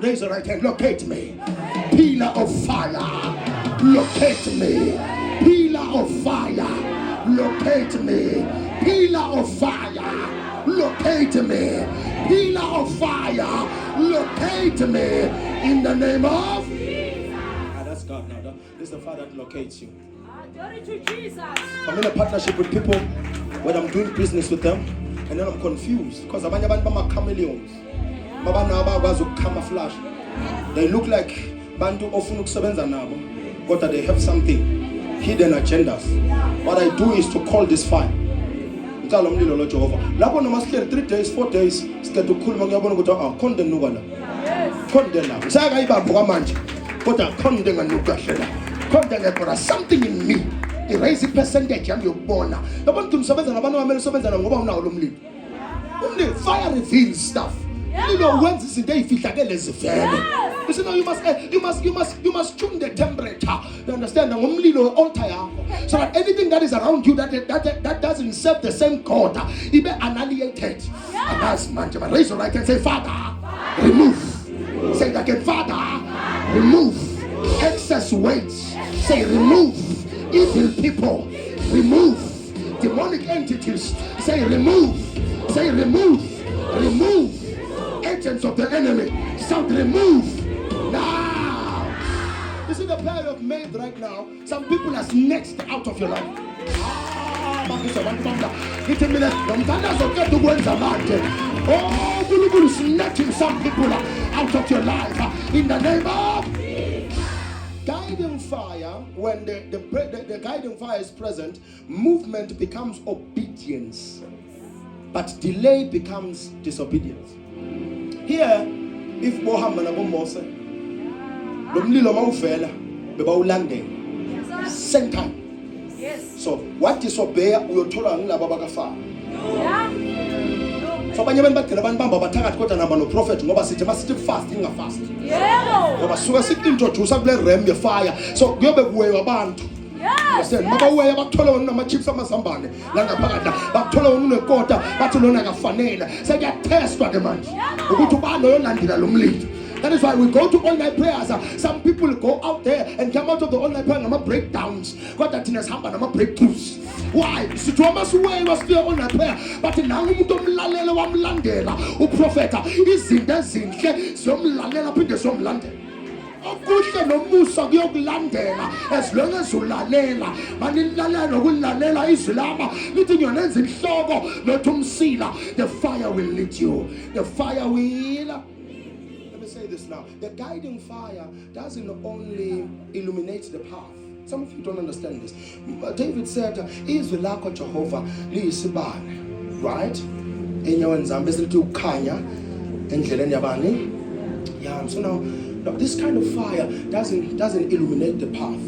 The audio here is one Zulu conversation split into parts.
Raise your right hand. Locate me. Pillar of fire. Locate me. Pillar of fire. Locate me. Pillar of fire. Locate me. Pillar of fire. Locate me. In the name of that's God now. This is the Father that locates you. Glory to Jesus. I'm in a partnership with people when I'm doing business with them, and then I'm confused because abanye abantu bama chameleons. Baba nabo bakwazi ukucamouflage. They look like bantu ofuna ukusebenza nabo, but they have something, hidden agendas. What I do is to call this fire. Ngicala umlilo lo Jehova. Lapho noma sihleli 3 days 4 days siqeda ukukhuluma ngiyabona ukuthi khonde nuka la. Khonde la. Saka ibambo kwamanje. Kodwa khonde nganuka kahle la. Khonde ngekho something in me. Erase percentage yami yokubona. Yabona ukuthi umsebenza nabantu bamele usebenza ngoba unawo lo mlilo. Umlilo fire reveals stuff. Umlilo wenza izinto ezifihlakele zivele. You see, now you must tune the temperature. You understand? Ngomlilo altar yakho. So that anything that is around you that doesn't serve the same God, it be annihilated. And that's man. Raise your right hand and say, Father, remove. Say it again, Father, remove excess weight. Say remove evil people. Remove demonic entities. Say remove. Say remove. Remove agents of the enemy. Shout remove. Now, you see the prayer you've made right now. Some people are snatched out of your life. Oh, God is snatching some people out of your life in the name of guiding fire. When the guiding fire is present, movement becomes obedience, but delay becomes disobedience. Here, if Bohamba na Mose, Lumlilo Maufela, Bebaulanding, same time. Yes. So, what disobey, we are told on Lababagafa. So, when you went back to the Bamba, but I got a prophet, no, but it's a fasting a fast. Yeah. But so, I see into to some rem your fire. So, go back where you're bound. Yes. Mama way about Tolo no chips sama sambane. Langa parada. But Tolo no kota, but no naga fanela. Say get test for the man. We go to Bano Landila Lumli. That is why we go to all night prayers. Some people go out there and come out of the all night prayer and I'm breakdowns. God that in his hand and I'm breakthroughs. Why? So Thomas way was still all night prayer. But now we don't lalela wam landela. O prophet is in the zinke. Some lalela put the some landela. Okuhle nomusa kuyokulandela as long as ulalela manilalela nokulalela izilama lithi yonenza inhloko nothi umsila. The fire will lead you. The fire will. Let me say this now. The guiding fire doesn't only illuminate the path. Some of you don't understand this. David said, izwi lakho Jehovah liyisibane, right? Enyaweni zami bese lithi ukukhanya endleleni yabani. Yeah, so now this kind of fire doesn't illuminate the path.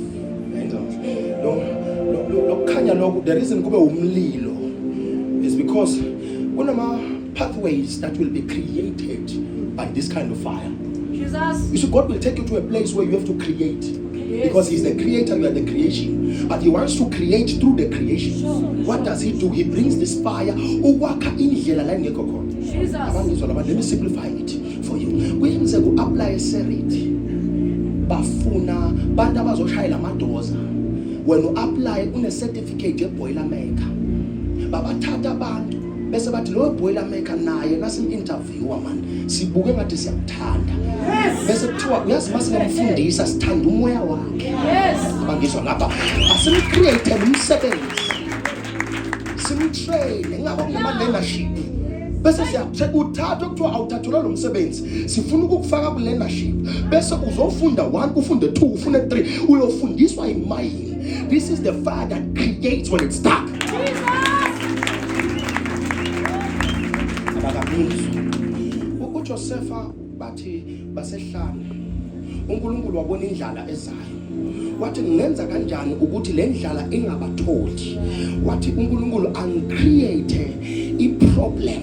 No, the reason kube umlilo is because one of our pathways that will be created by this kind of fire. Jesus. You see, God will take you to a place where you have to create. Yes. Because He's the creator, you are the creation. But He wants to create through the creation. Sure. What does He do? He brings this fire. Jesus. Let me simplify it for you. We can apply a serit. Bafuna banda bazoshayela amadoza. When you apply a certificate of boiler maker. Babathatha abantu bese bathi lo boiler maker naye nasim interviewer man. Sibuke ngathi siyamthanda. Bese kuthiwa uyazi masingamfundisa sithanda umoya wakhe. Yes. Bangizwa ngapha. Asimi create umsebenzi. Simi train ngaba kuma leadership. Bese uthatha kuthiwa awuthathula lo msebenzi sifuna ukukufaka ku leadership bese uzofunda 1 ufunde 2 ufunde 3 uyofundiswa imayini. This is the fire that creates when it's dark. uJosepha bathi basehlane uNkulunkulu wabona indlala ezayo wathi ngenza kanjani ukuthi le ndlala ingabatholi. Wathi uNkulunkulu uncreate a problem,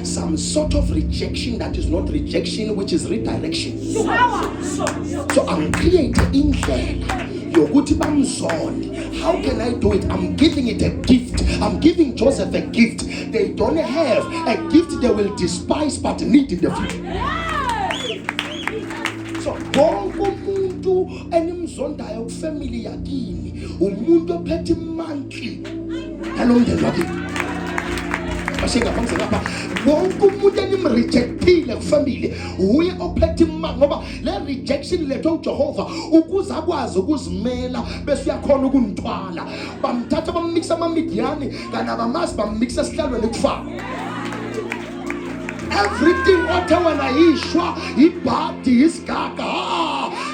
some sort of rejection that is not rejection, which is redirection. So I'm creating indlela yokuthi bamzonde. How can I do it? I'm giving it a gift. I'm giving Joseph a gift. They don't have a gift they will despise but need in the future. So wonke umuntu enimzondayo kufamily yakini umuntu ophethe imantli nalomndeni wakini. Ashengaphansi lapha wonke umuntu enimrejectile kufamily uye ophethe imali, ngoba le rejection letho uJehova ukuze akwazi ukuzimela bese uyakhona ukunithwala. Bamthatha bammixa amaMidiani kana abamasi bammixa esihlalweni ekufana. Everything othe wena yishwa ibhadi isigaga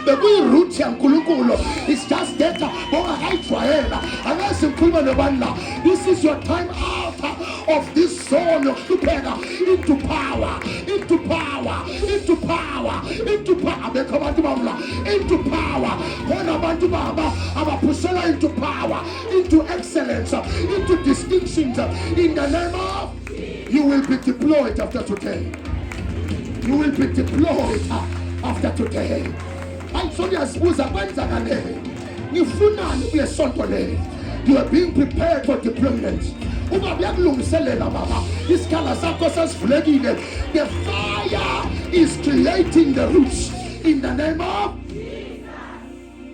bekuyi-root yaNkulunkulu. It's just data ongakayijwayela. Angazi ngikhuluma nobani la. This is your time out of this zone yokuhlupheka into power, into power, into power, into power. Bekho abantu bamla into power. Khona abantu baba abaphusela into power, into excellence, into distinctions in the name of. You will be deployed after today. You will be deployed after today. Ayisoniyazibuza kwenzakale. Nifunani kule sonto le. You are being prepared for deployment. Uba uyakulungiselela baba. Isikhala sakho sasivulekile. The fire is creating the roots in the name of.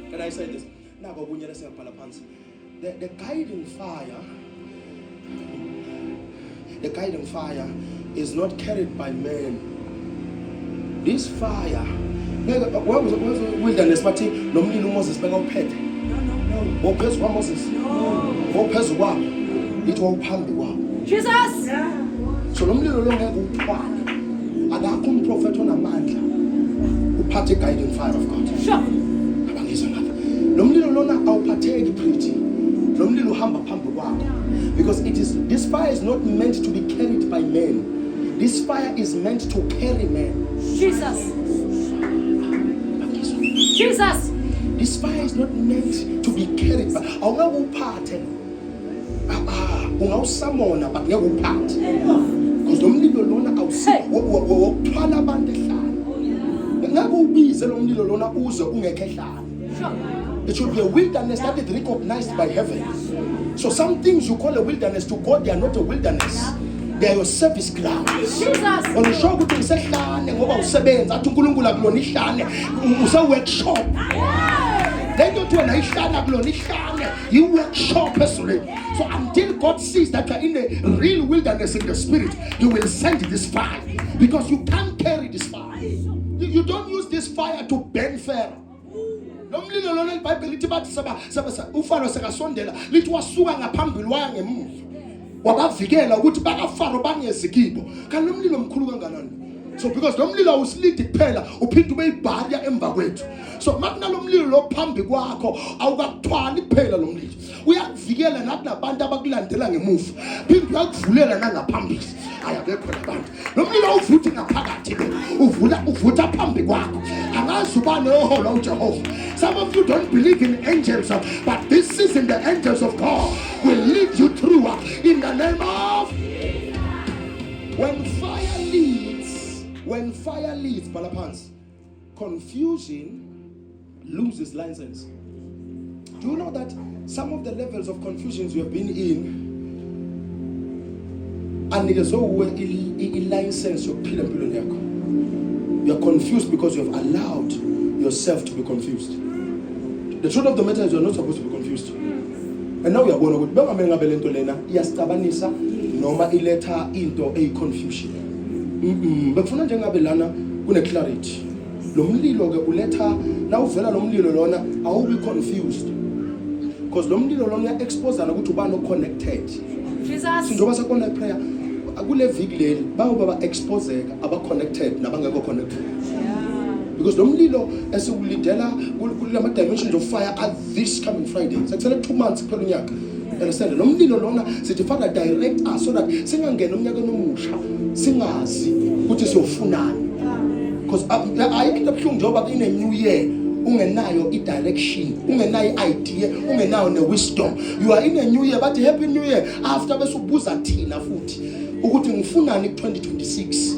Can I say this? Nako kunye lesiyabhala phansi. The guiding fire. The guiding fire is not carried by men. This fire, where was the wilderness party? Nomlilo Moses beka uphethe. No. Ophezu kwa Moses. No. Ophezu kwabo. It was uphambi kwabo. Jesus. So nomlilo lo ngeke uphwane. Akakho umprofeti onamandla uphathe guiding fire of God. Sure. Abangizwa lapha. Nomlilo lona awuphatheki pretty. Nomlilo uhamba phambi kwakho. Because this fire is not meant to be carried by men. This fire is meant to carry men. Jesus. Jesus. This fire is not meant to be carried by. Awungawuphathe. Ungawusamona but ngeke uphathe. Because nomlilo lona awuthwala abantu ehlala. Ngeke ubize lo mlilo lona uze ungekho ehlala. It should be a wilderness that is recognized by heaven. So some things you call a wilderness, to God they are not a wilderness. They are your service grounds. Jesus. Onisho ukuthi ngisehlane ngoba usebenza athi uNkulunkulu akulona ihlane use workshop. Lento ukuthi wena ihlane akulona ihlane you workshop personally. So until God sees that you are in a real wilderness in the spirit, you will send this fire because you can't carry this fire. You don't use this fire to burn Pharaoh. Nomlilo lona iBhayibheli lithi bathi uFaro sekasondela lithi wasuka ngaphambili waya ngemuva wabavikela ukuthi bakaFaro bangezikibo kanti nomlilo mkhulu kanganani. So because nomlilo awusilidi kuphela uphinde ube ibharya emva kwethu. So makunalo mlilo lo phambi kwakho awukakuthwali kuphela lo mlilo uyakuvikela nathi nabantu abakulandela ngemuva phinde uyakuvulela nangaphambili. Ayabekho labantu nomlilo uvuthi ngaphakathi uvutha phambi kwakho angazi ubani ohola uJehova. Some of you don't believe in angels, but this season the angels of God will lead you through in the name of. When fire leads, Balapans, confusion loses license. Do you know that some of the levels of confusions you have been in and it is always a license your pill and pill. You are confused because you have allowed yourself to be confused. The truth of the matter is you are not supposed to be confused. And now we are going to go to Lena, Yastabanisa, Noma Ileta into a confusion. But for Najangabelana, when a clarity. Lomlilo uleta, now Vela Lomlilo Lona, I will be confused. Because Lomlilo Lona exposed and I go to Bano connected. Jesus. Since I was a connect prayer, I will have Vigley, Baba exposed, about connected, Nabanga connected. Because Lomlilo, as a will have dimensions of fire at this coming Friday. It's actually 2 months per year. Understand? Lomlilo Lona, say the Father direct us so that sing again, Singazi, which is your funan. Because I get a young job in a new year. Ungenayo i direction, ungenayo idea, ungenayo ne wisdom. You are in a new year, but a happy new year after besubuza thina futhi ukuthi ngifunani 2026.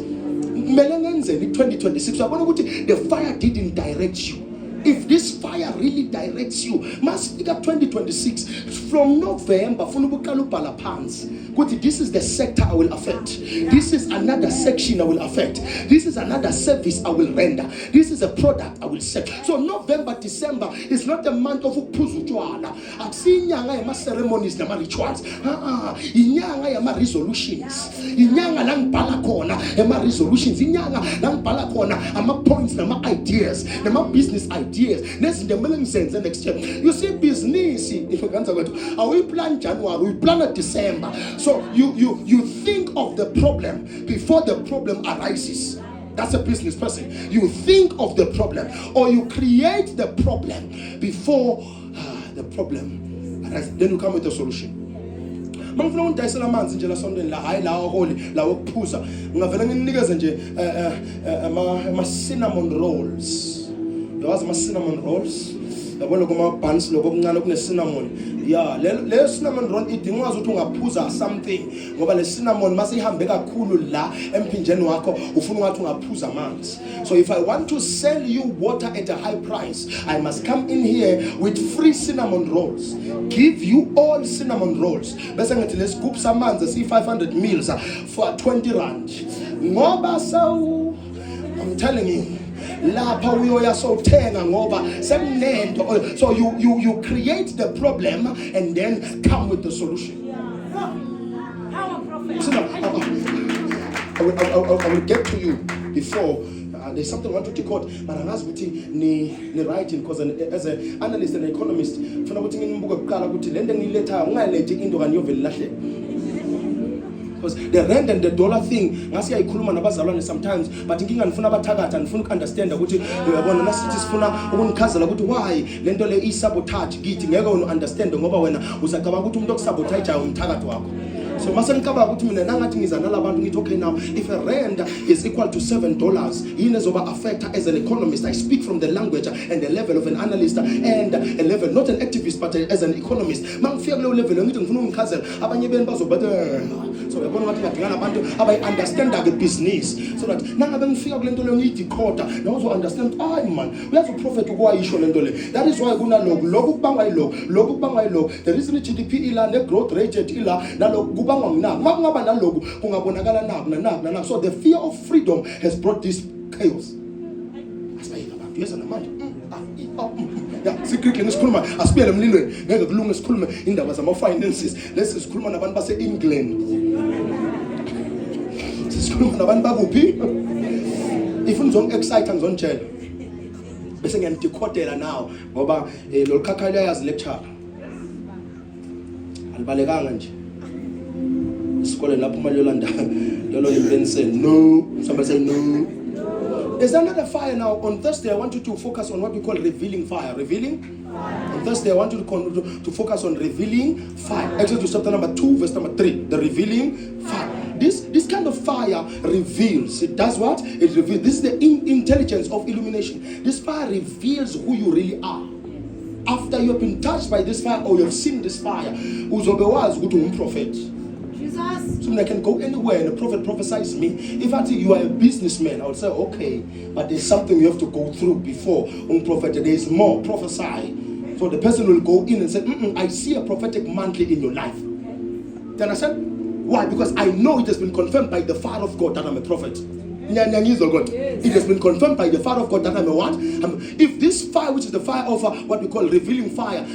Kumele ngenze 2026. Yabona ukuthi the fire didn't direct you. If this fire really directs you, must speak up 2026 from November. This is the sector I will affect. This is another section I will affect. This is another service I will render. This is a product I will sell. So November, December is not a month of upuzutwana. I've seen yanga ceremonies na rituals. Inyanga yama resolutions. Inyanga lang balakona yama resolutions. Inyanga lang balakona ama points na ma ideas, na ma business ideas. Next the million cents and next year. You see business. If you we plan January, we plan December. So you think of the problem before the problem arises. That's a business person. You think of the problem, or you create the problem before the problem arises. Then you come with a solution. Mangifuna undayisela amanzi nje la sondeni la hayi la holi la okuphuza ngavela nginikeze nje ama cinnamon rolls. Yazi ama cinnamon rolls yabona kuma buns lokho okuncane kune cinnamon. Yeah, le cinnamon roll idinga ukuthi ungaphuza something ngoba le cinnamon mase ihambe kakhulu la emphinjeni wakho ufuna ungathi ungaphuza amanzi. So if I want to sell you water at a high price, I must come in here with free cinnamon rolls. Give you all cinnamon rolls. Bese ngithi le scoop samanzi si 500 mils for 20 rand. Ngoba so I'm telling you, lapha uyoya sothenga ngoba semnendo. So you create the problem and then come with the solution. I will get to you before there's something I want to decode, but I'm asking ni writing because as an analyst and economist funa ukuthi nginibuke kuqala ukuthi lento ngiletha ungalethi into kaniyovela lahle. Because the rand and the dollar thing, ngasi ayikhuluma nabazalwane sometimes, but inkinga ngifuna abathakatha, ngifuna ukunderstand ukuthi uyabona nasithi sifuna ukunichazela ukuthi why lento le isabotage kithi ngeke understand ngoba wena uzacabanga ukuthi umuntu okusabotage umthakathi wakho. So mase ngicabanga ukuthi mina nangathi ngiza nalabantu ngithi okay now if a rand is equal to $7 yini ezoba affect as an economist. I speak from the language and the level of an analyst and a level not an activist but as an economist. Mangifika kuleyo level ngithi ngifuna ungichazela abanye beni bazobathe. So yabona ngathi ngadingana abantu abayi understand the business so that nangabe ngifika kule nto leyo ngiyidikhoda now uzo understand man uyazi uprofit ukwayisho le nto le. That is why kunaloko lokhu kubangwa yiloko lokhu kubangwa yiloko. The reason GDP ila ne growth rate ila naloko kubangwa ngina makungaba naloko kungabonakala naku nanaku. So the fear of freedom has brought this chaos. Asibayeka abantu yeza namanje secretly ngisikhuluma asibiyele emlilweni ngeke kulunge sikhulume indaba zama finances. Lesi sikhuluma nabantu base England. Sikhuluma nabantu bakuphi? If unizong excite ngizonitshela bese ngiyandikhodela now ngoba lo khakhala yazi lecture alibalekanga nje isikole lapho imali yolanda lolo limpense no somebody say no. There's another fire now. On Thursday I want you to focus on what we call revealing fire. Revealing fire. On Thursday I want you to focus on revealing fire. Exodus chapter number 2 verse number 3. The revealing fire. This kind of fire reveals. It does what? It reveals. This is the intelligence of illumination. This fire reveals who you really are. After you have been touched by this fire or you have seen this fire, uzobe wazi ukuthi ungumprofet. So I can go anywhere and the prophet prophesies me. If I think you are a businessman, I would say okay, but there's something you have to go through before prophet. There is more prophesy. So the person will go in and say, I see a prophetic mantle in your life. Then I said, why? Because I know it has been confirmed by the fire of God that I'm a prophet. It has been confirmed by the fire of God that I'm a what? If this fire, which is the fire of what we call revealing fire,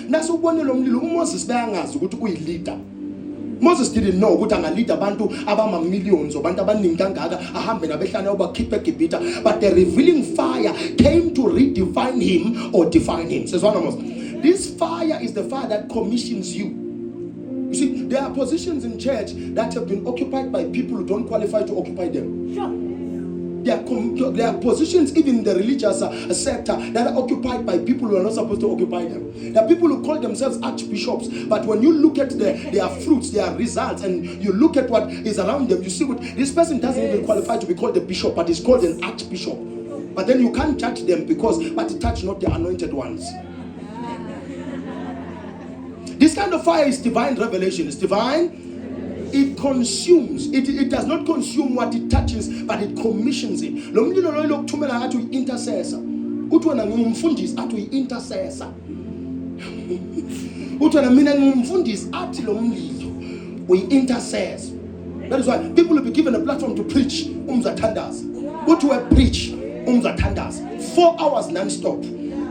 Moses didn't know ukuthi angalida abantu abama millions abantu abaningi kangaka ahambe nabehlane obakhiphe eGibhita, but the revealing fire came to redefine him or define him. Says one of us. This fire is the fire that commissions you. You see, there are positions in church that have been occupied by people who don't qualify to occupy them. Sure. There are positions even in the religious sector that are occupied by people who are not supposed to occupy them. There are people who call themselves archbishops, but when you look at their fruits, their results, and you look at what is around them, you see what this person doesn't even qualify to be called a bishop, but is called an archbishop. But then you can't judge them but touch not the anointed ones. This kind of fire is divine revelation. It's divine. It consumes. It does not consume what it touches, but it commissions it. Intercessor. uthi wena ngingumfundisi athi uyi-intercessor. Uthi wena mina ngingumfundisi athi lo mlilo uyi-intercessor. That is why people will be given a platform to preach umzathandaza. Uthi we preach umzathandaza 4 hours non-stop.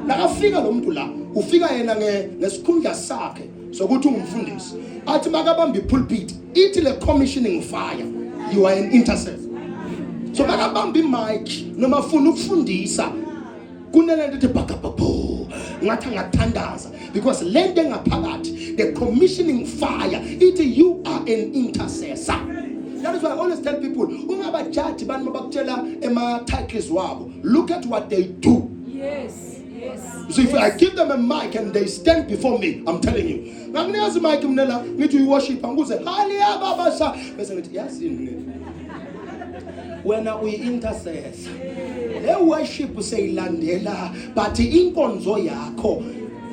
Nakafika lo muntu la ufika yena ngesikhundla sakhe sokuthi ungumfundisi athi makabamba ipulpit ithi le commissioning fire you are an intercessor. So makabamba imic noma ufuna ukufundisa kunelento ethi bhakabhabo ngathi ngathandaza because lento engaphakathi the commissioning fire ithi you are an intercessor. That is why I always tell people ungabajaji bantu mabakutshela ema-titles wabo, look at what they do. Yes. So if I give them a mic and they stand before me, I'm telling you, ngikunikeza mic mnela ngithi you worship anguze haleluya babasha bese ngithi yazini wena uyi-intercessor. Le worship useyilandela but inkonzo yakho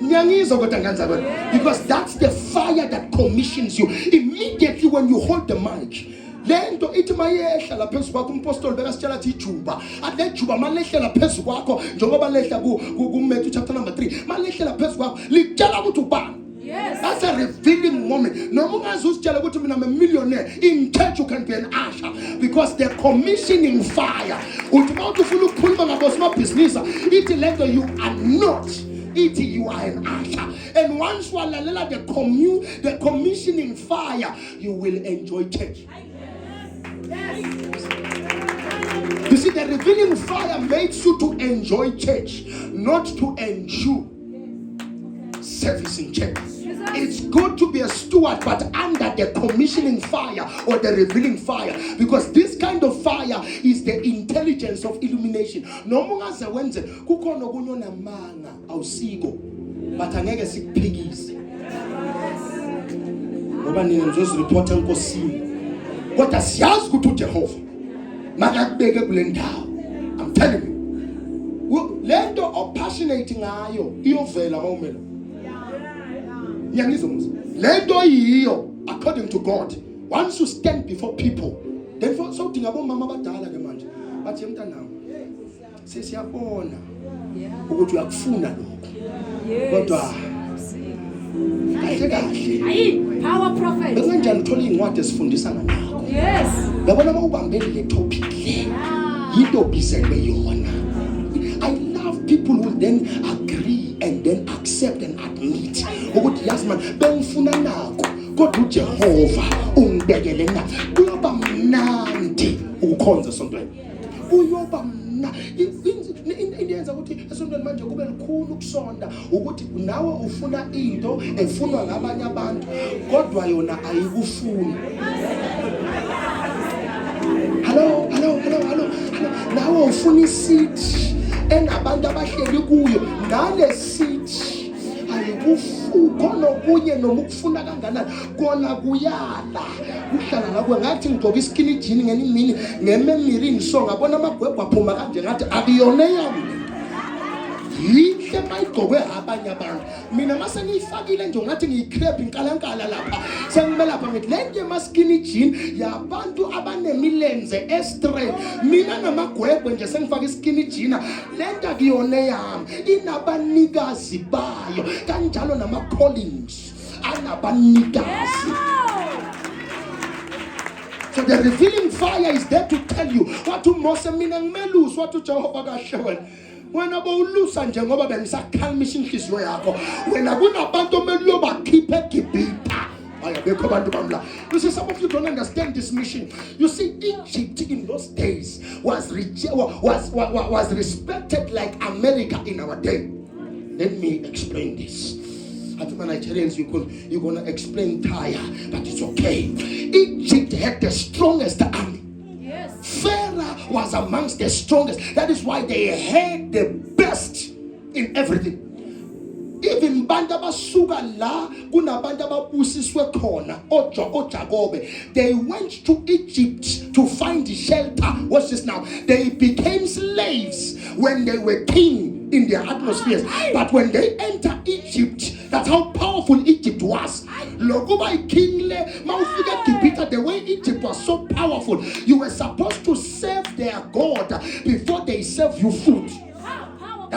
ngiyangizwa kodwa nganza kodwa because that's the fire that commissions you immediately when you hold the mic. Lento ithi mayehla la phezu kwakho umpostoli bekasitshela athi ijuba athi le juba malehla la phezu kwakho njengoba lehla ku Matthew chapter number 3 malehla la phezu kwakho litshela ukuthi ubani. Yes. That's a revealing moment. No one has to tell you I'm a millionaire. In church you can be an usher because they're commissioning fire. Business. You are not. You are an usher. And once you are the commissioning fire, you will enjoy church. You see, the revealing fire makes you to enjoy church, not to endure service in church. It's good to be a steward, but under the commissioning fire or the revealing fire, because this kind of fire is the intelligence of illumination. No more as a Wednesday, kukono kunyona manga awusiko, but angeke sikuphikise. Ngoba nina ngizozi report enkosini. Kodwa siyazi ukuthi uJehova makakubeke kule ndawo. I'm telling you. Lento opassionate ngayo iyovela mawumela. Lento yiyo according to God. Once you stand before people, then for something about mama badala ke manje. Bathi mntanami sesiyabona ukuthi uyakufuna lokho. Kodwa kahle. Power prophet. Bekanjani uthola incwadi esifundisana nakho? Yes. Yabona mawubambele le topic le. Yinto bizelwe yona. I love people who then agree and then accept and admit ukuthi yazi man bengifuna nakho kodwa uJehova ungibekele na kuyoba mnandi ukukhonza esontweni kuyoba into yenza ukuthi esontweni manje kube likhulu ukusonda ukuthi nawe ufuna into efunwa ngabanye abantu kodwa yona ayikufuni. Hello nawe ufuna isithi enabantu abahleli kuyo ngale sithi ayikufukhona kunye noma ukufuna kangakanani kona kuyala uhlala la ngathi ngigqoka iskini jean ngeni mini ngememiri ngisonga bona amagwegwe aphuma kanje ngathi akuyona yami yihle mayigqokwe abanye abantu mina mase ngiyifakile nje ngathi ngiyicrepe inkalankala lapha sengibelapha ngithi lento emaskini jean yabantu abanemilenze straight mina namagwegwe nje sengifaka iskini jean lento akuyona yami inabanikazi bayo kanjalo nama callings anabanikazi. So the revealing fire is there to tell you what to Moses mina ngimeluse what to Jehovah kahle wena. Wena bowulusa njengoba bengisakhalmisha inhliziyo yakho wena kunabantu omele bakhiphe eGibhita ayabekho abantu bamla. You see, some of you don't understand this mission. You see, Egypt in those days was respected like America in our day. Let me explain this. I think Nigerians, you're gonna explain Tyre, but it's okay. Egypt had the strongest army. Pharaoh was amongst the strongest. That is why they had the best in everything. Even bantu abasuka la kunabantu ababusiswe khona oJakobe, they went to Egypt to find shelter. Watch this now. They became slaves when they were king in their atmospheres, but when they enter Egypt, that's how powerful Egypt was. Lokuba kingle mawufika eGibhita, the way Egypt was so powerful, you were supposed to serve their God before they serve you food.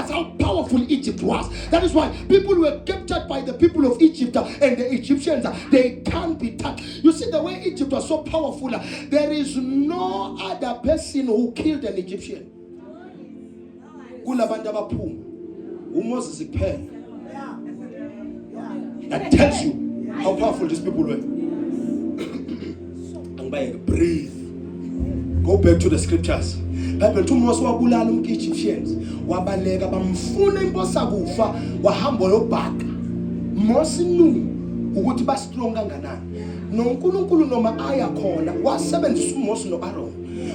That's how powerful Egypt was. That is why people were captured by the people of Egypt and the Egyptians. They can't be touched. You see the way Egypt was so powerful. There is no other person who killed an Egyptian. That tells you how powerful these people were. And breathe. Go back to the scriptures. Bible to Moses wabulala Egyptians. Wabaleka bamfuna imposa kufa wahamba yobhaka. Moses knew ukuthi ba strong kanganani. NoNkulunkulu noma aya khona wasebenzisa uMoses noAaron.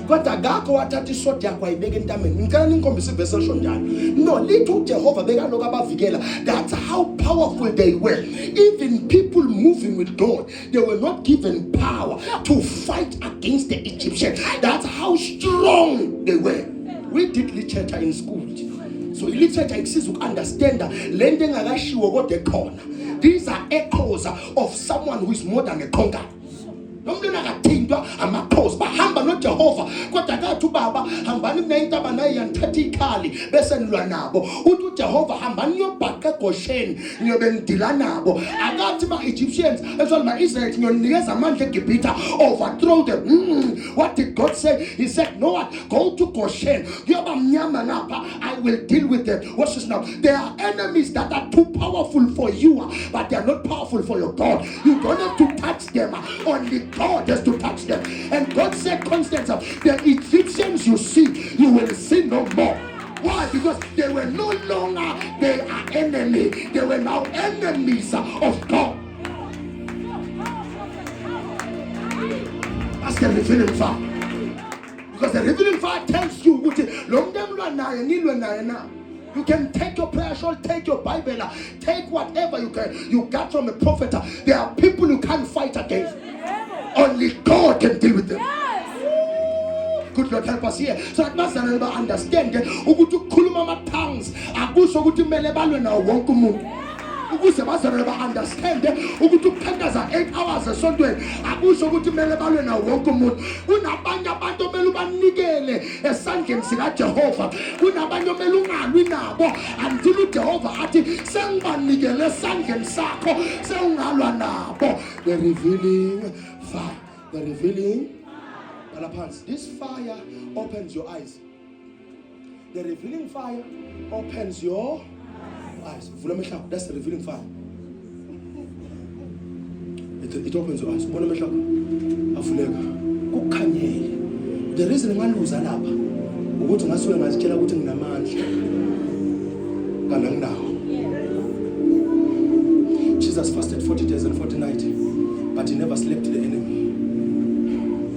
Kodwa akakho wathatha isodi yakhe ayibeka entameni. Ngicela ninkombise ivesi elisho njalo. No, lithi uJehova bekaloko abavikela. That's how powerful they were. Even people moving with God, they were not given power to fight against the Egyptians. That's how strong they were. We did literature in school. So literature exists to understand that lento engakashiwo kodwa ekhona. These are echoes of someone who is more than a conqueror. Nomntu akathintwa amakhosi bahamba noJehova kodwa akathi ubaba hambani kunentaba naye yanthatha ikhali bese nilwa nabo. Uthi uJehova hambani niyobhaqa eGosheni niyobe nidila nabo. Akathi ba-Egyptians ezona ma-Israel ngiyonikeza amandla eGibhithe overthrow them. What did God say? He said, no what? Go to Goshen. Kuyoba mnyama ngapha. I will deal with them. Watch this now. There are enemies that are too powerful for you, but they are not powerful for your God. You don't have to touch them. Only God has to touch them. And God said, Constance, the Egyptians you see, you will see no more. Why? Because they were no longer they are enemy. They were now enemies of God. That's the revealing fire. Because the revealing fire tells you you can take your prayer shawl, take your Bible, take whatever you got from a prophet. There are people you can't fight against. Only God can deal with them. Good Lord, help us here. So that must understand. Ukuthi khuluma ama tongues akusho ukuthi kumele balwe nawo wonke umuntu. Ukuze bazalwa understand ukuthi ukukhandaza 8 hours esontweni akusho ukuthi kumele balwe nawo wonke umuntu. Kunabanye abantu omele ubanikele esandleni sika Jehova. Kunabanye omele ungalwi nabo until uJehova athi sengibanikele esandleni sakho sengalwa nabo. The revealing fire. The revealing fire. This fire opens your eyes. The revealing fire opens your eyes. That's the revealing fire. It opens your eyes. The reason why lose lapha ukuthi ngasuke ngazitshela ukuthi nginamandla kana nginawo. Jesus fasted 40 days and 40 nights, but he never slept the enemy.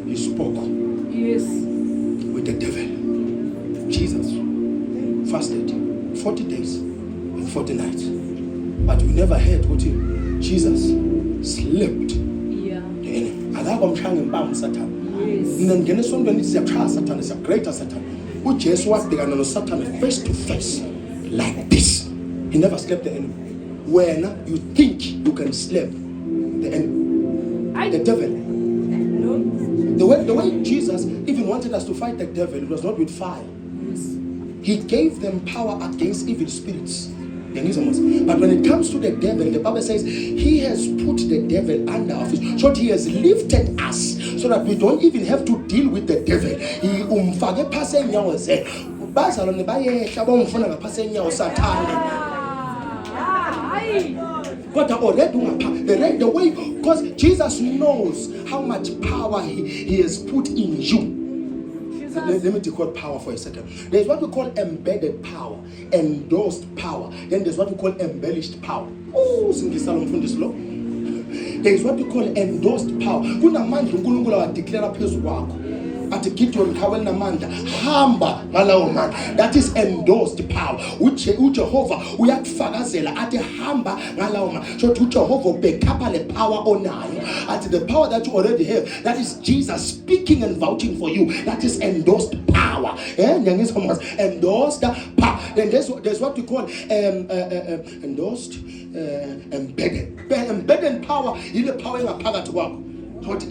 He spoke with the devil. Jesus fasted 40 days and 40 nights, but we never heard what Jesus slept the enemy. Akaba mshanga impamvu Satan. Ningena esondweni siyachaya Satan, siyagreater Satan. uJesu wabhekana noSathane face to face like this. He never slept the enemy. When you think you can slap the enemy, the devil. The way Jesus even wanted us to fight the devil, it was not with fire. He gave them power against evil spirits. But when it comes to the devil, the Bible says he has put the devil under our feet. So he has lifted us so that we don't even have to deal with the devil. He umfake phase enyawo ze. Bazalwane bayehla bomfuna ngaphase enyawo Sathane. But already the way, because Jesus knows how much power he has put in you. Let me decode power for a second. There's what we call embedded power, endorsed power. Then there's what we call embellished power. Oh, there's what we call endorsed power. Kunamandla uNkulunkulu awadeclare phezulu kwakho. Athi Gideon khawel namandla hamba ngalawo mandla. That is endorsed power. uJehova uyakufakazela athi hamba ngalawo mandla. So uJehova ubekapha le power onayo. Athi the power that you already have, that is Jesus speaking and vouching for you. That is endorsed power. Endorsed power. Then there's what we call endorsed embedded. Embedded power is the power engaphakathi kwakho. But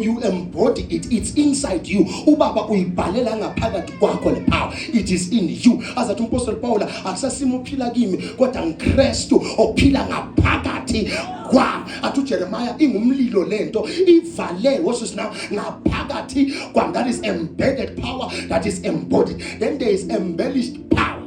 you embody it. It's inside you. Ubaba uyibhalela ngaphakathi kwakho le power. It is in you. As a Apostle Paul akusasimo phila kimi kodwa ngikristu ophila ngaphakathi kwami. Athu Jeremiah ingumlilo lento ivale what's now ngaphakathi kwami. That is embedded power, that is embodied. Then there is embellished power.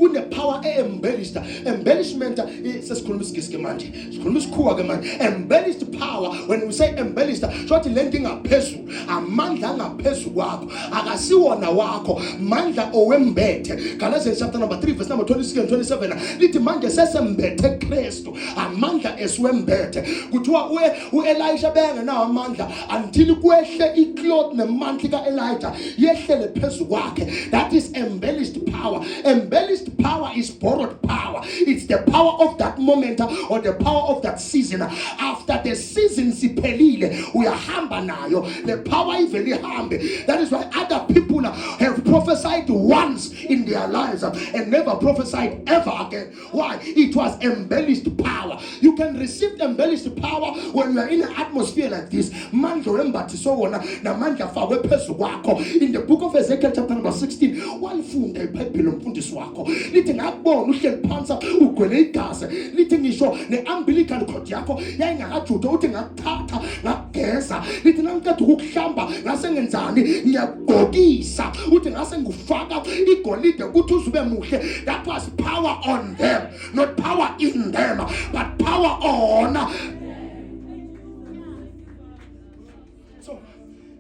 Kune power embellished. Embellishment sesikhuluma isigisi manje. Sikhuluma isikhuwa ke manje. Embellished power, when we say embellished, shothi lento ingaphezulu, amandla angaphezulu kwakho, akasiwona wakho, mandla owembethe. Galatians chapter number 3 verse number 26 and 27. Lithi manje sesembethe Kristu, amandla esiwembethe. Kuthiwa uElisha bengenawo amandla until kwehle icloth nemantla kaElijah yehlele phezulu kwakhe. That is embellished power. Embellished power is borrowed power. It's the power of that moment or the power of that season. After the season siphelile uyahamba nayo the power ivele ihambe. That is why other people have prophesied once in their lives and never prophesied ever again. Why? It was embellished power. You can receive embellished power when you are in an atmosphere like this. Mandla wembathiso wona namandla afakwe phezulu kwakho. In the book of Ezekiel chapter number 16, walifunda iBhayibheli lomfundisi wakho. Lithi ngakubona uhleli phansi ugwele igazi. Lithi ngisho ne-umbilical cord yakho yayingakajuda uthi ngakuthatha ngakugeza. Lithi nangiceda ukukuhlamba ngase ngenzani ngiyagqokisa uthi ngase ngifaka igolide ukuthi uzube muhle. That was power on them, not power in them, but power on.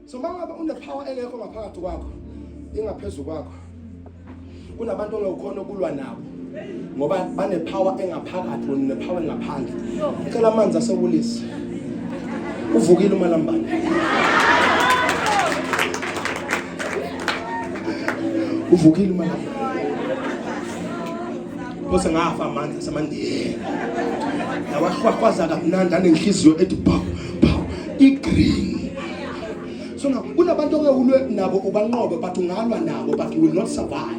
So mangaba une power engekho ngaphakathi kwakho ingaphezulu kwakho, kunabantu ongekhona ukulwa nabo ngoba bane power engaphakathi wena ne power engaphandle. Ecela amanzi asewulisa uvukile umalambane. Uvukile umalambane bose ngafa amanzi asemandeni nawahwahwaza kamnandi anenhliziyo ethi phawu igreen. So now kunabantu ongekulwe nabo ubanqobe but ungalwa nabo but you will not survive.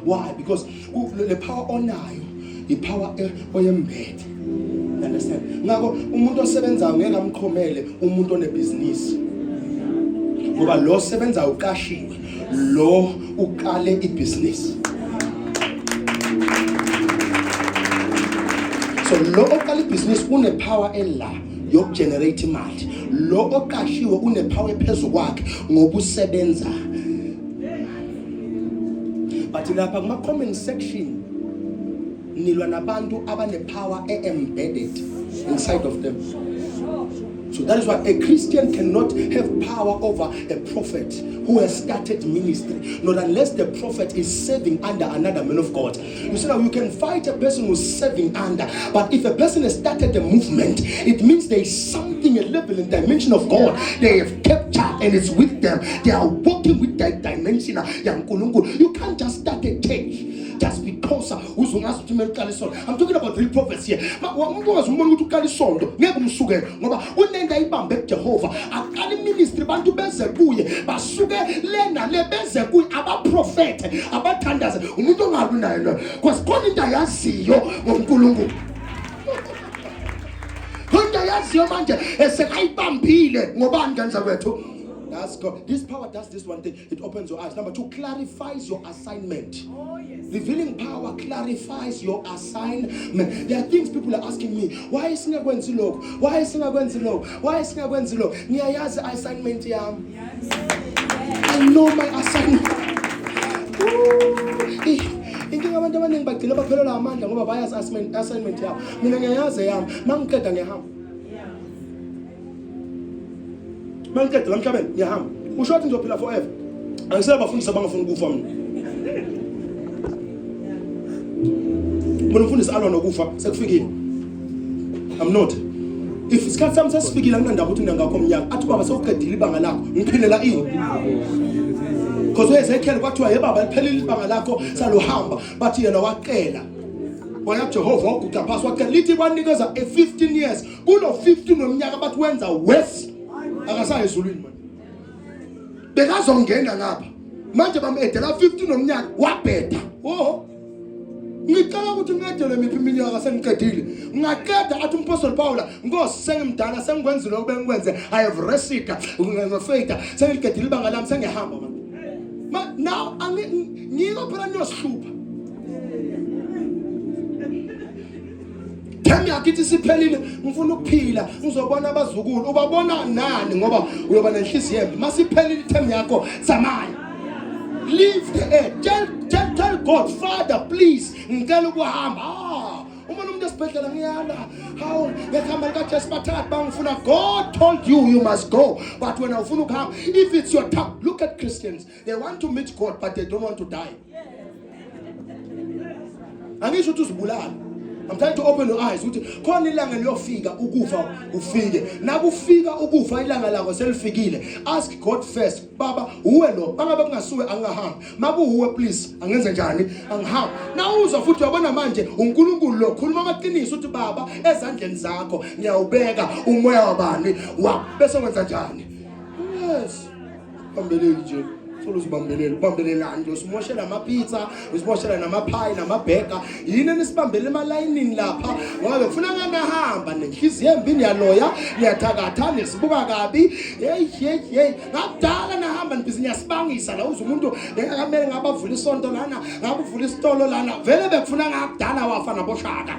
Why? Because the power onayo ipower oyembethe. Understand? Ngakho umuntu osebenzayo ngeke amqhomele umuntu onebusiness. Ngoba lo osebenzayo uqashiwe, lo uqale ibusiness. So lo oqale ibusiness une power ela yokugenerate imali. Lo oqashiwe une power ephezulu kwakhe ngoba usebenza. But lapha kuma comment section nilwa nabantu abane power embedded inside of them. So that is why a Christian cannot have power over a prophet who has started ministry, not unless the prophet is serving under another man of God. You see now you can fight a person who's serving under, but if a person has started a movement, it means there is something, a level and dimension of God they have captured and it's with them. They are working with that dimension. You can't just start a church just because I'm talking about real prophets here. Jehovah akali ministry bantu beze kuye basuke lena lebeze kuye abaprofete abathandaza umuntu ongabi nayo because khona into yaziyo ngoNkulunkulu. Khona yaziyo manje esekayibambile ngobani kanza kwethu. That's God. This power does this one thing. It opens your eyes. Number 2, clarifies your assignment. Oh, yes. Revealing power clarifies your assignment. There are things people are asking me. Why is it going to look? Why is it going to look? Why is it going to look? Niyayazi assignment yam. Yes. I know my assignment. Inkinga abantu abaningi bagcina baphelelwa amandla ngoba bayazi assignment yabo. Mina ngiyayazi yami. Mangiceda ngiyahamba. Mangiceda lamhlabeni ngiyahamba. Usho ukuthi ngizophila forever. Angiseba bafundisa bangafuni ukufa mina. Mina umfundisi alwa nokufa sekufikile. I'm not. If isikhathi sami sesifikile anginandaba ukuthi ngingakho umnyaka. Athi baba sewuqedile ibanga lakho. Ngiphilela ini? Because Ezekiel kwathiwa ye baba liphelile ibanga lakho saluhamba bathi yena waqela. Waya Jehova waguqa phasi waqela lithi banikeza 15 years. Kulo 15 nomnyaka bathi wenza worse. Akasayi ezulwini manje. Bekazongena ngapha. Manje bamedela 15 nomnyaka wabheda. Oh. Ngicela ukuthi ngitshele miphi iminyaka sengiqedile ngaqeda athi umpostoli Paul Nkosi sengimdala sengikwenzile okubengikwenze I have rested ngefeyitha sengiqedile ibanga lami sengihamba manje now ngiko phela niyosihlupha Thembi akithi siphelile ngifuna ukuphila ngizobona abazukulu ubabona nani ngoba uyoba nenhliziyo embi masiphelile ithembi yakho samaya leave the earth tell God Father please ngicela ukuhamba uma umuntu esibhedlela ngiyala how ngekhamba lika Jesu bathathu bangifuna God told you must go but when ufuna ukuhamba if it's your time look at Christians they want to meet God but they don't want to die angisho ukuthi uzibulala I'm trying to open your eyes ukuthi khona ilanga liyofika ukufa ufike nakufika ukufa ilanga lakho selifikile ask God first baba uwe lo bangabe kungasuwe angahamba maku uwe please angenze njani angihamba nawuzwa futhi uyabona manje uNkulunkulu lo khuluma amaqiniso uthi baba ezandleni zakho ngiyawubeka umoya wabani wa bese wenza njani yes ambeleli nje ubambelelani nje usimoshela amapizza usimoshela namapie namabheka yini nisibambele emalayinini lapha ngoba befuna ngahamba nenhliziyo embini yaloya niyathakatha nisibuka kabi hey ngakudala nahamba nibhizinyasibangisa la uze umuntu ngekamele ngabavula isonto lana ngabuvula isitolo lana vele bekufuna ngakudala wafa naboshaka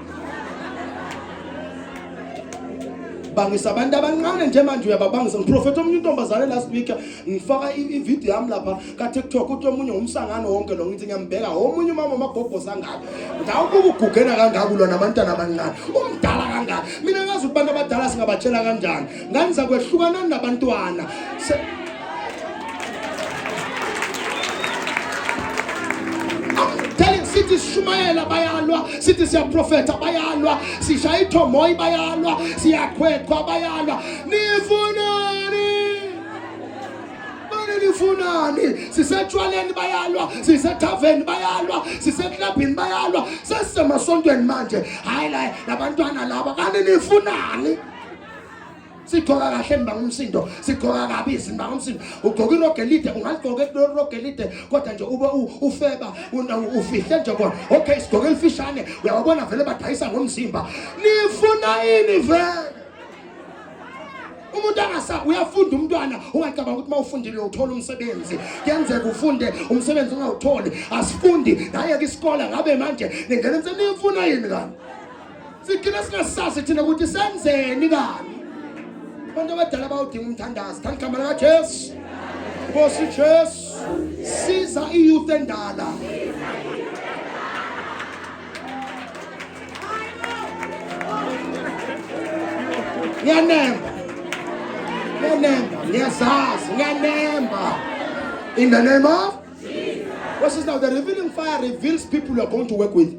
bangisa abantu abancane nje manje uyababangisa ngiprofeta omnye intombazane last week ngifaka ivideo yami lapha ka TikTok uthi omunye umsangano wonke lo ngithi ngiyambheka omunye umama amagobho sangaka ngawubuka ugugena kangaka lo nabantwana abancane umdala kangaka mina ngazi ukuthi abantu abadala singabatshela kanjani nganiza kwehlukana nabantwana sithi shumayela bayalwa sithi siyaprofeta bayalwa sishaya ithomoyi bayalwa siyakhwethwa bayalwa nifunani sisetshwaleni bayalwa sisethaveni bayalwa siseklabhini bayalwa sesisemasontweni manje hayi la labantwana laba kanti nifunani sigcoka kahle mbangumsindo sigcoka kabi izimbangumsindo ugcoka irogelide ungaligcoka irogelide kodwa nje ube ufeba ufihle nje khona okay sigcoka elifishane uyabona vele badayisa ngomzimba nifuna yini vele umuntu angasa uyafunda umntwana ungacabanga ukuthi mawufundile uthola umsebenzi kuyenzeka ufunde umsebenzi ungawutholi asifundi naye ke isikole ngabe manje ningena emsebenzini nifuna yini kani sigcina singasazi thina ukuthi senzeni kani abantu abadala bawudinga umthandazo kanti igama lika Jesu Nkosi Jesu siza iyouth endala ngiyanemba in the name of what is now the revealing fire reveals people you are going to work with.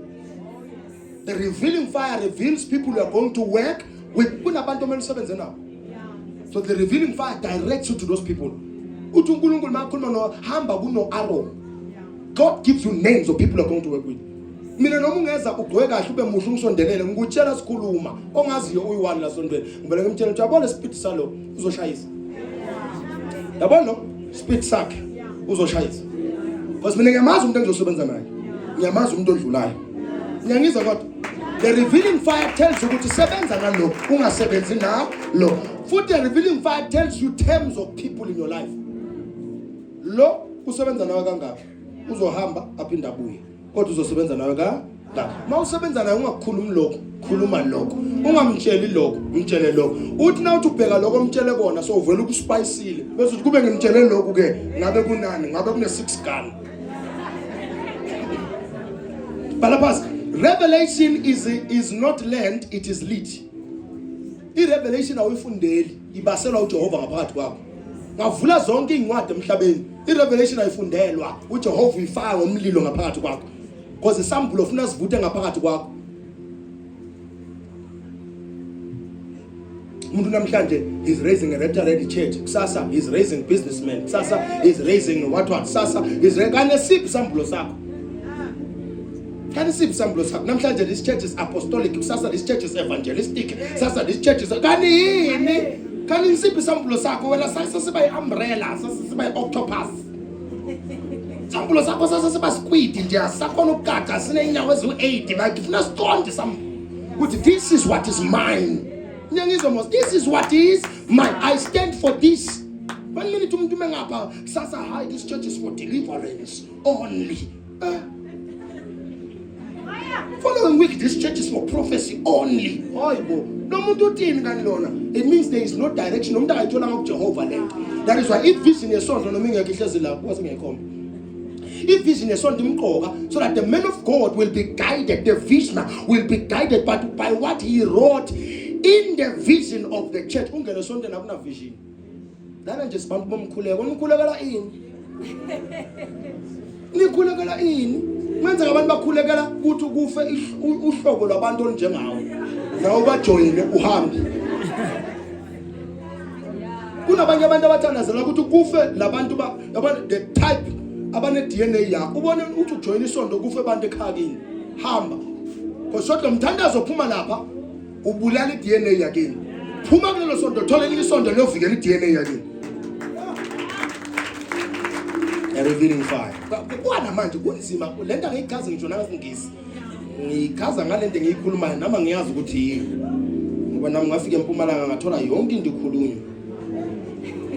The revealing fire reveals people you are going to work with. Kunabantu omenisebenze nabo. So the revealing fire directs you to those people. Uthi uNkulunkulu makhuluma no hamba kuno Aaron. God gives you names of people you are going to work with. Mina noma ungeza ugqoke kahle ube muhle ungisondelele ngikutshela sikhuluma ongaziyo uyi1 la sondweni ngibele ngimtshela ukuthi yabona speed salo uzoshayisa. Yabona lo speed sakhe uzoshayisa. Because mina ngiyamazi umuntu engizosebenza naye. Ngiyamazi umuntu odlulayo. Ngiyangizwa kodwa the revealing fire tells you ukuthi sebenza nalo ungasebenzi nalo. Futhi the revealing fire tells you terms of people in your life. Lo usebenza nawe kangaka uzohamba aphinda abuye. Kodwa uzosebenza nawe ka mawusebenza naye ungakukhulumi lokho khuluma lokho ungamtsheli lokho umtshele lokho uthi na uthi ubheka lokho umtshele kona so uvela ukuspicile bese uthi kube ngimtshele lokho ke ngabe kunani ngabe kune 6 gun balapha revelation is not learned, it is lit. I-revelation awuyifundeli ibaselwa uJehova ngaphakathi kwakho ngavula zonke incwadi emhlabeni i-revelation ayifundelwa uJehova uyifaka ngomlilo ngaphakathi kwakho because isambulo ufuna sivuthe ngaphakathi kwakho. Umuntu namhlanje is raising a ready church, kusasa is raising businessmen, kusasa is raising what kusasa is kane siphi isambulo sakho kane siphi isambulo sakho namhlanje this church is apostolic, kusasa this church is evangelistic, kusasa this church is kane yini kane siphi isambulo sakho wena sasa siba i-umbrella sasa siba i-octopus isicaphulo sakho sasesiba squid nje asakhona ukugada sine inyawo eziwu-8 like funa siqonde ukuthi this is what is mine. This is what is mine. I stand for this. 1 minute umuntu mengapha sasa hi this church is for deliverance only. Following week this church is for prophecy only. Hayibo. No muntu uthini kanilona. It means there is no direction. Umuntu akayithola ngoJehova lento. That is why if vision yesondlo noma ingekho ihlezi la kwase ngekhoma. If vision yesondlo imqoka so that the man of God will be guided, the visioner will be guided by what he wrote in the vision of the church. Ungene esontweni akuna vision. Lana nje sibantu bomkhuleko, umkhulekela ini? Nikhulekela ini? Manje abantu bakhulekela ukuthi kufe uhlobo lwabantu onjengawe. Nawo bajoyine uhambe. Kunabanye abantu abathandazela ukuthi kufe labantu the type abane DNA yakho. Ubone ukuthi ujoyine isonto kufe abantu ekhakini. Hamba. Kodwa mthandazo ophuma lapha ubulala iDNA yakini. Phuma kulelo sonto thola elinye isonto liyovikela iDNA yakini. Revealing fire. Kwana manje kunzima lento angiyichaza ngisho nangasingisi. Ngikhaza ngalento ngiyikhulumayo nama ngiyazi ukuthi yini. Ngoba nami ngafika eMpumalanga ngathola yonke into ikhulunywa.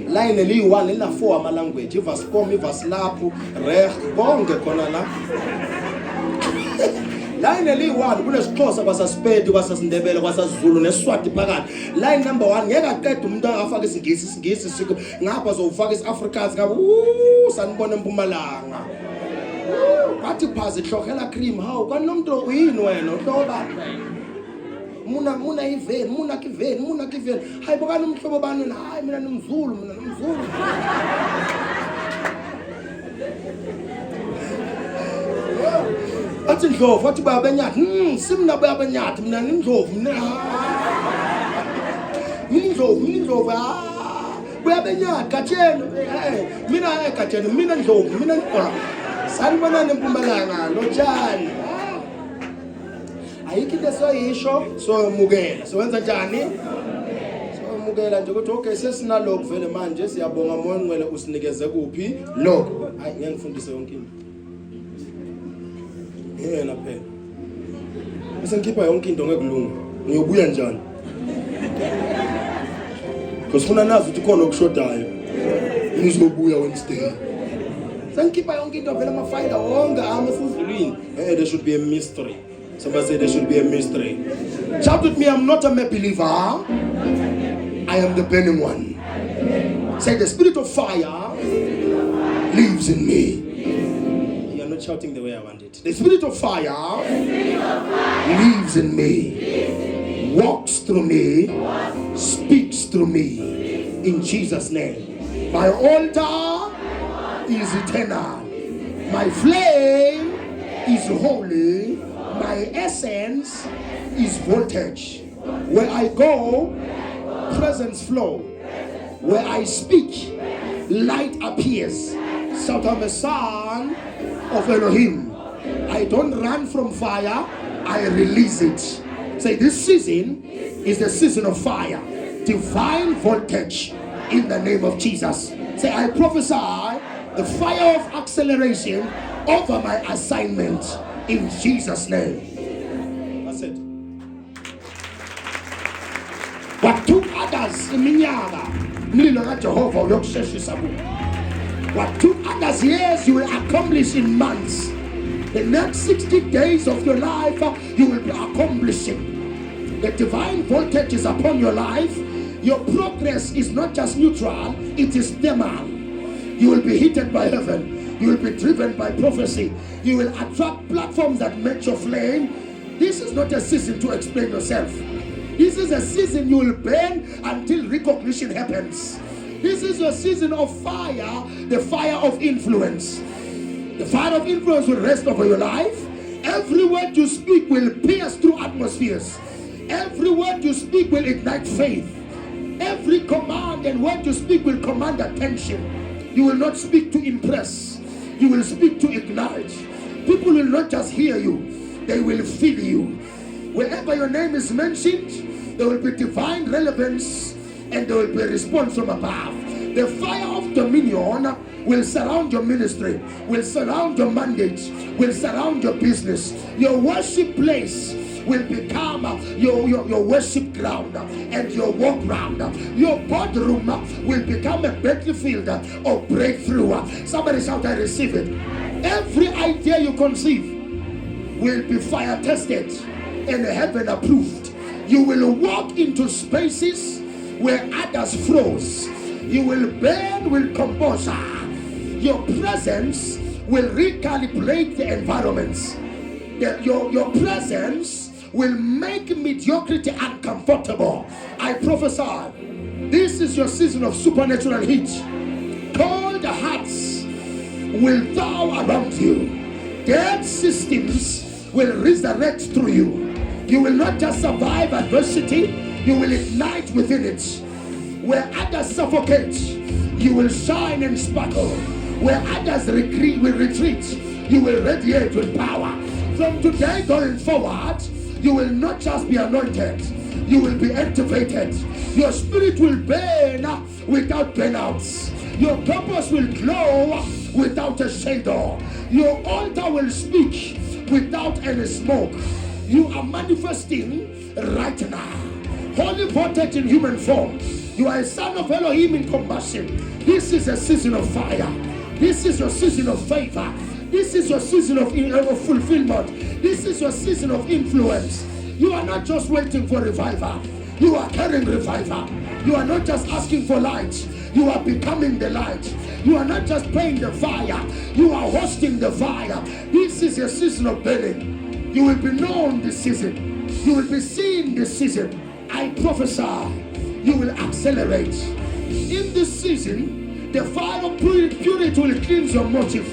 Line li1 lina 4 ama language. Ivascom, Ivaslapho, Reg, konke khona la. Line li1 kunesixhosa kwasaSpedi kwasasindebele kwasazulu neSwati phakathi. Line number 1 ngeke aqede umuntu angafaka isingisi siko ngapha zowufaka isAfrikaans ngaba sanibona eMpumalanga. Bathi phazi hlokhela cream hawu kwanomuntu uyini wena uhloba. Muna iveni, muna kiveni. Hayi bokani umhlobo bani na hayi mina nomzulu. Athi Ndlovu athi bayabenyathi simna bayabenyathi mina niNdlovu Ndlovu bayabenyathi Gatsheni mina Gatsheni mina Ndlovu mina sanibona eMpumalanga lotshani ayikho into soyisho soyamukela sowenza njani soyamukela nje ukuthi okay sesinaloko vele manje siyabonga moya ngcwele usinikeze kuphi lokho hayi ngeke ngifundise yonke into yena phela bese ngikhipha yonke into ngekulunga ngiyobuya njani kusifuna nazi ukuthi khona okushodayo ngizobuya Wednesday sengikhipha yonke into vele amafayila wonke amasizulwini there should be a mystery. Somebody say there should be a mystery. Shout with me, I'm not a believer. I am the burning one. Say the spirit of fire lives in me. You are not shouting the way I want it. The spirit of fire lives in me. Walks through me. Speaks through me. In Jesus' name. My altar is eternal. My flame is holy. My essence is voltage. Where I go, presence flow. Where I speak, light appears. So I'm a son of Elohim. I don't run from fire, I release it. Say this season is the season of fire. Divine voltage in the name of Jesus. Say I prophesy the fire of acceleration over my assignment. In Jesus' name. That's it. What took others iminyaka mlilo kaJehova uyokusheshisa kubo. What took others years you will accomplish in months. The next 60 days of your life you will be accomplishing. The divine voltage is upon your life. Your progress is not just neutral, it is thermal. You will be heated by heaven. You will be driven by prophecy. You will attract platforms that match your flame. This is not a season to explain yourself. This is a season you will burn until recognition happens. This is your season of fire, the fire of influence. The fire of influence will rest over your life. Every word you speak will pierce through atmospheres. Every word you speak will ignite faith. Every command and word you speak will command attention. You will not speak to impress. You will speak to ignite. People will not just hear you, they will feel you. Wherever your name is mentioned, there will be divine relevance and there will be a response from above. The fire of dominion will surround your ministry, will surround your mandate, will surround your business. Your worship place will become your worship ground and your walk ground. Your boardroom will become a battlefield of breakthrough. Somebody shout, I receive it. Every idea you conceive will be fire tested and heaven approved. You will walk into spaces where others froze. You will burn with composure. Your presence will recalibrate the environments. Your presence will make mediocrity uncomfortable. I prophesy, this is your season of supernatural heat. Cold hearts will thaw around you. Dead systems will resurrect through you. You will not just survive adversity, you will ignite within it. Where others suffocate, you will shine and sparkle. Where others will retreat, you will radiate with power. From today going forward, you will not just be anointed, you will be activated. Your spirit will burn without burnouts. Your purpose will glow without a shadow. Your altar will speak without any smoke. You are manifesting right now. Holy portrait in human form. You are a son of Elohim in combustion. This is a season of fire. This is your season of favor. This is your season of fulfillment. This is your season of influence. You are not just waiting for revival. You are carrying revival. You are not just asking for light. You are becoming the light. You are not just paying the fire. You are hosting the fire. This is your season of burning. You will be known this season. You will be seen this season. I prophesy, you will accelerate. In this season, the fire of purity will cleanse your motive.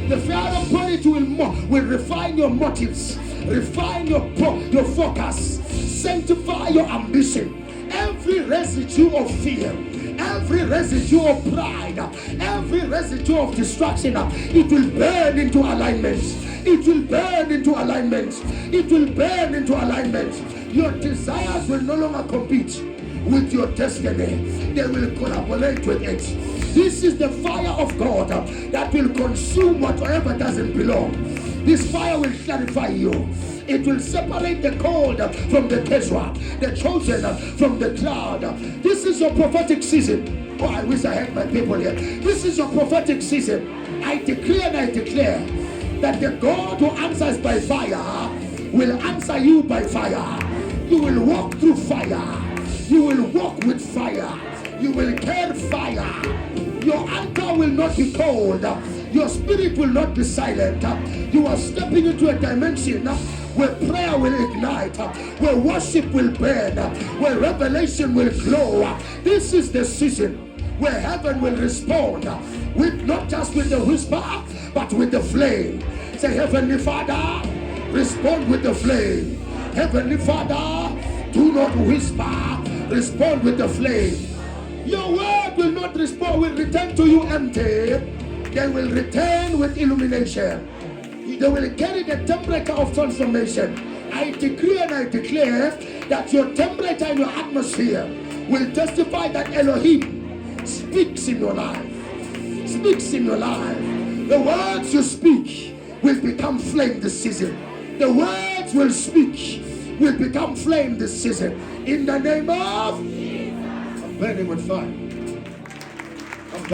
The fire of purity will refine your motives, refine your focus, sanctify your ambition. Every residue of fear, every residue of pride, every residue of distraction, it will burn into alignment. It will burn into alignment. It will burn into alignment. Your desires will no longer compete with your destiny. They will collaborate with it. This is the fire of God that will consume whatever doesn't belong. This fire will clarify you. It will separate the cold from the casual, the chosen from the cloud. This is your prophetic season. Oh, I wish I had my people here. This is your prophetic season. I declare and I declare that the God who answers by fire will answer you by fire. You will walk through fire. You will walk with fire. You will carry fire. Your anchor will not be cold. Your spirit will not be silent. You are stepping into a dimension where prayer will ignite, where worship will burn, where revelation will glow. This is the season where heaven will respond with not just with the whisper, but with the flame. Say, Heavenly Father, respond with the flame. Heavenly Father, do not whisper, respond with the flame. Your word will not respond, will return to you empty. They will return with illumination. They will carry the temperature of transformation. I decree and I declare that your temperature in your atmosphere will testify that Elohim speaks in your life. Speaks in your life. The words you speak will become flame this season. The words will speak will become flame this season. In the name of, I'm burning with fire.